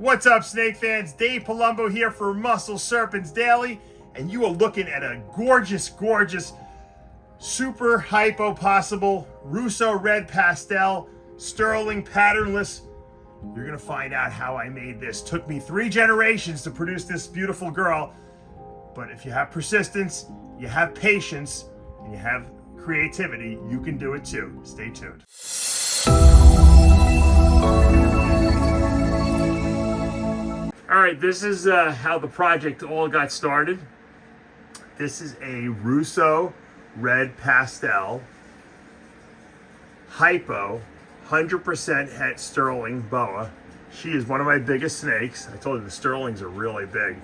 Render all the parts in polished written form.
What's up, snake fans? Dave Palumbo here for Muscle Serpents Daily, and you are looking at a gorgeous, gorgeous, super hypo possible Russo Red Pastel sterling patternless. You're gonna find out how I made this. Took me 3 generations to produce this beautiful girl, but if you have persistence, you have patience, and you have creativity, you can do it too. Stay tuned. All right, this is how the project all got started. This is a Russo Red Pastel Hypo 100% het sterling boa. She is one of my biggest snakes. I told you the sterlings are really big.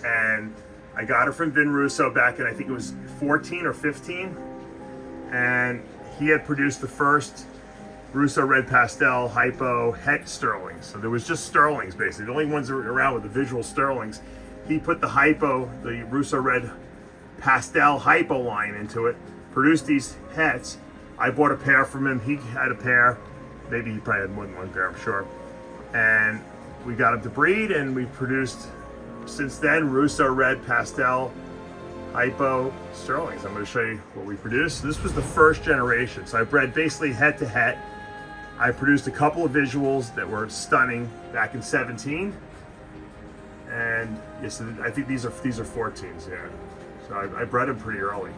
And I got her from Vin Russo back in, I think it was 14 or 15. And he had produced the first Russo Red Pastel Hypo het sterlings. So there was just sterlings basically. The only ones that were around with the visual sterlings. He put the Hypo, the Russo Red Pastel Hypo line into it, produced these hets. I bought a pair from him. He had a pair. Maybe he probably had more than one pair, I'm sure. And we got him to breed, and we produced, since then, Russo Red Pastel Hypo sterlings. I'm going to show you what we produced. This was the first generation. So I bred basically het to het. I produced a couple of visuals that were stunning back in 17. And yes, I think these are 14s, yeah. So I bred them pretty early.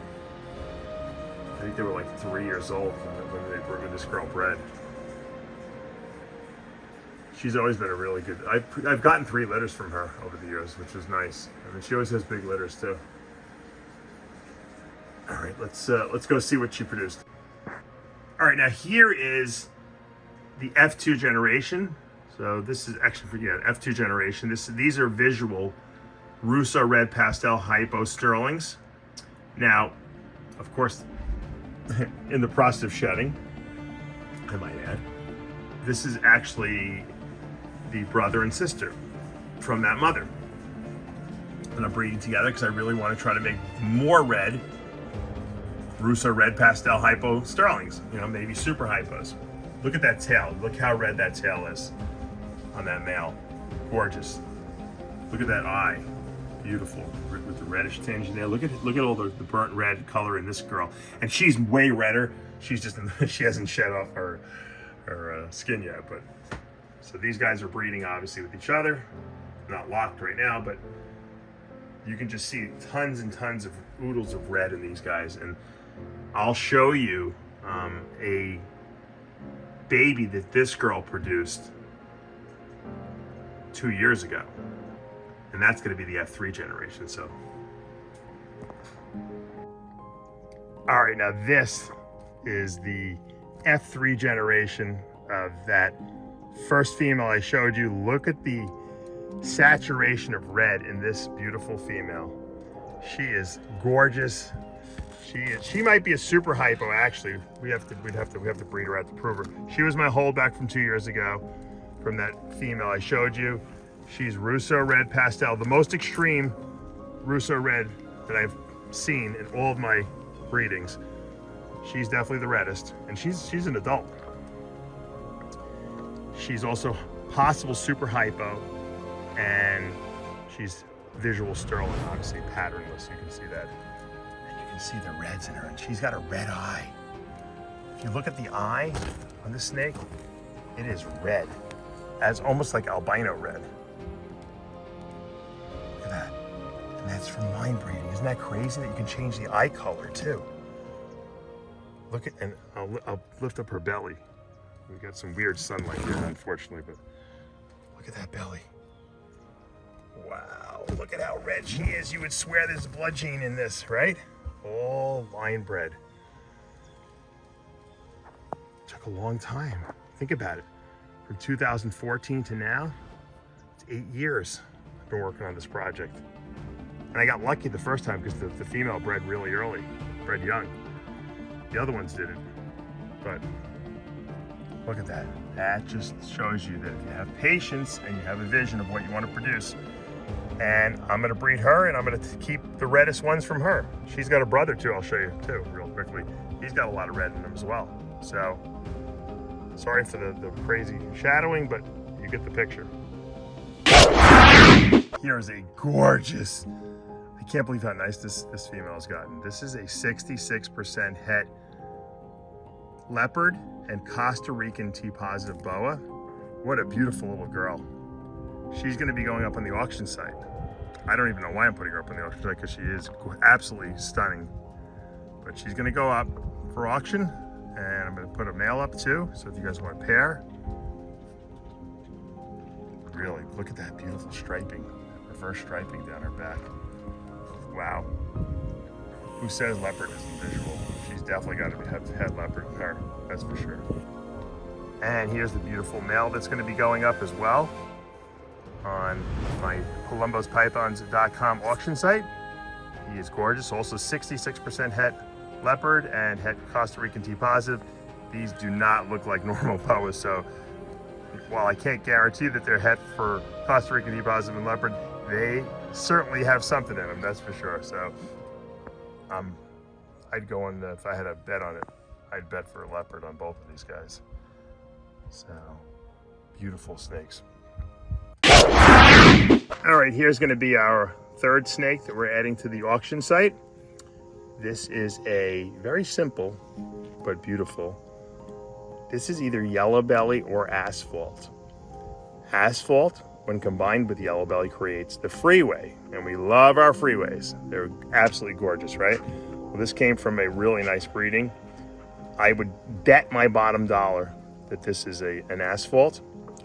I think they were like 3 years old when this girl bred. She's always been a really good, I've gotten 3 litters from her over the years, which is nice. I mean, she always has big litters too. All right, let's go see what she produced. All right, now here is the F2 generation. So this is actually for F2 generation. These are visual Russo Red Pastel Hypo sterlings. Now, of course, in the process of shedding, I might add, this is actually the brother and sister from that mother. And I'm breeding together because I really want to try to make more red Russo Red Pastel Hypo sterlings, you know, maybe super hypos. Look at that tail. Look how red that tail is on that male. Gorgeous. Look at that eye. Beautiful with the reddish tinge in there. Look at all the burnt red color in this girl. And she's way redder. She's just she hasn't shed off her skin yet. But so these guys are breeding obviously with each other. Not locked right now, but you can just see tons and tons of oodles of red in these guys. And I'll show you a baby that this girl produced 2 years ago. And that's going to be the F3 generation. So, all right, now this is the F3 generation of that first female I showed you. Look at the saturation of red in this beautiful female. She is gorgeous. She might be a super hypo actually. We'd have to breed her out to prove her. She was my holdback from 2 years ago from that female I showed you. She's Russo Red Pastel, the most extreme Russo Red that I've seen in all of my breedings. She's definitely the reddest, and she's an adult. She's also possible super hypo, and she's visual sterling, obviously patternless. You can see that. And you can see the reds in her, and she's got a red eye. If you look at the eye on this snake, it is red, as almost like albino red. Look at that. And that's from line breeding. Isn't that crazy that you can change the eye color too? Look at, and I'll lift up her belly. We got some weird sunlight here, unfortunately, but look at that belly. Wow, look at how red she is. You would swear there's blood gene in this, right? All line bred. Took a long time. Think about it. From 2014 to now, it's 8 years I've been working on this project. And I got lucky the first time because the female bred really early, bred young. The other ones didn't. But look at that. That just shows you that if you have patience and you have a vision of what you want to produce. And I'm going to breed her, and I'm going to keep the reddest ones from her. She's got a brother too, I'll show you too, real quickly. He's got a lot of red in him as well. So, sorry for the crazy shadowing, but you get the picture. here is a gorgeous, I can't believe how nice this female has gotten. This is a 66% het leopard and Costa Rican T-positive boa. What a beautiful little girl. She's gonna be going up on the auction site. I don't even know why I'm putting her up on the auction site because she is absolutely stunning. But she's gonna go up for auction, and I'm gonna put a male up too, so if you guys want a pair. Really, look at that beautiful striping, reverse striping down her back. Wow. Who says leopard isn't visual? She's definitely got to have head leopard in her, that's for sure. And here's the beautiful male that's gonna be going up as well on my ColumbusPythons.com auction site. He is gorgeous, also 66% het leopard and het Costa Rican T-positive. These do not look like normal boas, so while I can't guarantee that they're het for Costa Rican T-positive and leopard, they certainly have something in them, that's for sure. So I'd go on, if I had a bet on it, I'd bet for a leopard on both of these guys. So, beautiful snakes. All right, here's gonna be our third snake that we're adding to the auction site. This is a very simple, but beautiful. This is either yellow belly or asphalt. Asphalt, when combined with yellow belly, creates the freeway, and we love our freeways. They're absolutely gorgeous, right? Well, this came from a really nice breeding. I would bet my bottom dollar that this is an asphalt,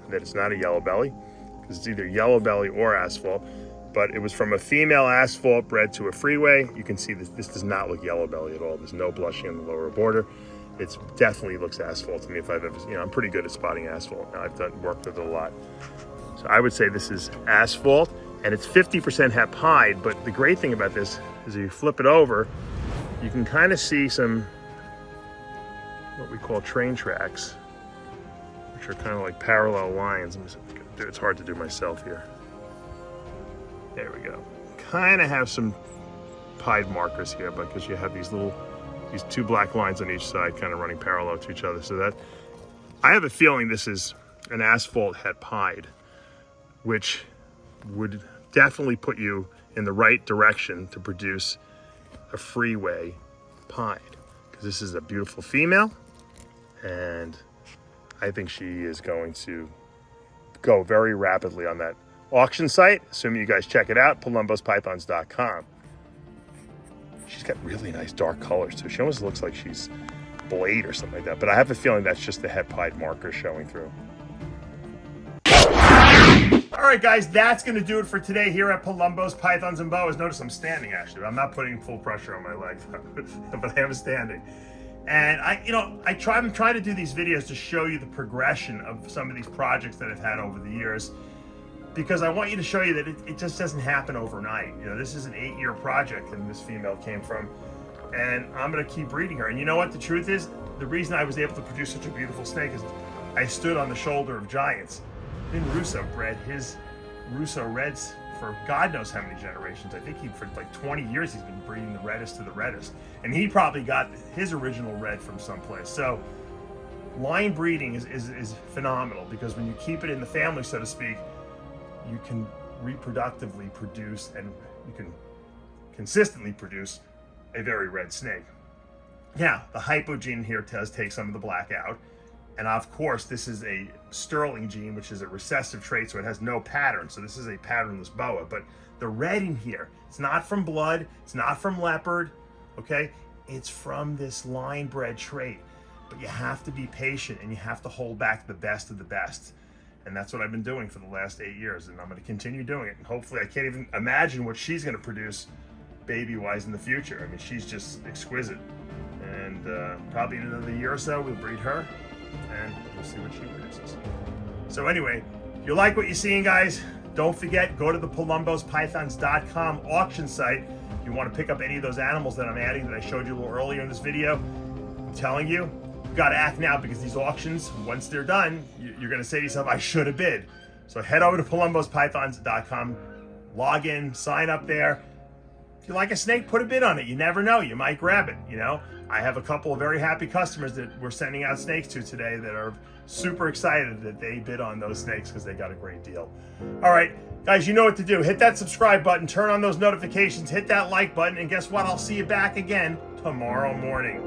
that it's not a yellow belly, because it's either yellow belly or asphalt. But it was from a female asphalt bred to a freeway. You can see this does not look yellow belly at all. There's no blushing on the lower border. It definitely looks asphalt to me if I've ever, I'm pretty good at spotting asphalt. Now I've worked with it a lot. So I would say this is asphalt, and it's 50% hep hide, but the great thing about this is if you flip it over, you can kind of see some, what we call train tracks, which are kind of like parallel lines. It's hard to do myself here. There we go. Kind of have some pied markers here, because you have these two black lines on each side kind of running parallel to each other. So that, I have a feeling this is an asphalt het pied, which would definitely put you in the right direction to produce a freeway pied, because this is a beautiful female, and I think she is going to go very rapidly on that auction site, assuming you guys check it out, ColumbusPythons.com. She's got really nice dark colors too. She almost looks like she's blade or something like that, but I have a feeling that's just the het pied marker showing through. All right, guys, that's going to do it for today here at Columbus Pythons and Boas. Notice I'm standing, actually. I'm not putting full pressure on my legs, but I am standing. And I'm trying to do these videos to show you the progression of some of these projects that I've had over the years, because I want you to show you that it just doesn't happen overnight. This is an 8-year project, and this female came from, and I'm going to keep breeding her. And you know what the truth is? The reason I was able to produce such a beautiful snake is I stood on the shoulder of giants. Vin Russo bred his Russo Reds for God knows how many generations. I think for like 20 years he's been breeding the Reddist to the Reddist. And he probably got his original red from someplace. So line breeding is phenomenal, because when you keep it in the family, so to speak, you can reproductively produce, and you can consistently produce a very red snake. Now, the hypogene here does take some of the black out. And of course, this is a sterling gene, which is a recessive trait, so it has no pattern. So this is a patternless boa. But the red in here, it's not from blood, it's not from leopard, okay? It's from this line bred trait. But you have to be patient, and you have to hold back the best of the best. And that's what I've been doing for the last 8 years, and I'm going to continue doing it. And hopefully, I can't even imagine what she's going to produce baby-wise in the future. I mean, she's just exquisite. And probably in another year or so, we'll breed her, and we'll see what she produces. So anyway, if you like what you're seeing, guys, don't forget, go to the ColumbusPythons.com auction site. If you want to pick up any of those animals that I'm adding that I showed you a little earlier in this video, I'm telling you, you've got to act now, because these auctions, once they're done, you're going to say to yourself, I should have bid. So head over to ColumbusPythons.com, log in, sign up there. If you like a snake, put a bid on it. You never know, you might grab it, I have a couple of very happy customers that we're sending out snakes to today that are super excited that they bid on those snakes because they got a great deal. All right, guys. Guys, you know what to do. Hit that subscribe button, turn on those notifications, hit that like button, and guess what? I'll see you back again tomorrow morning.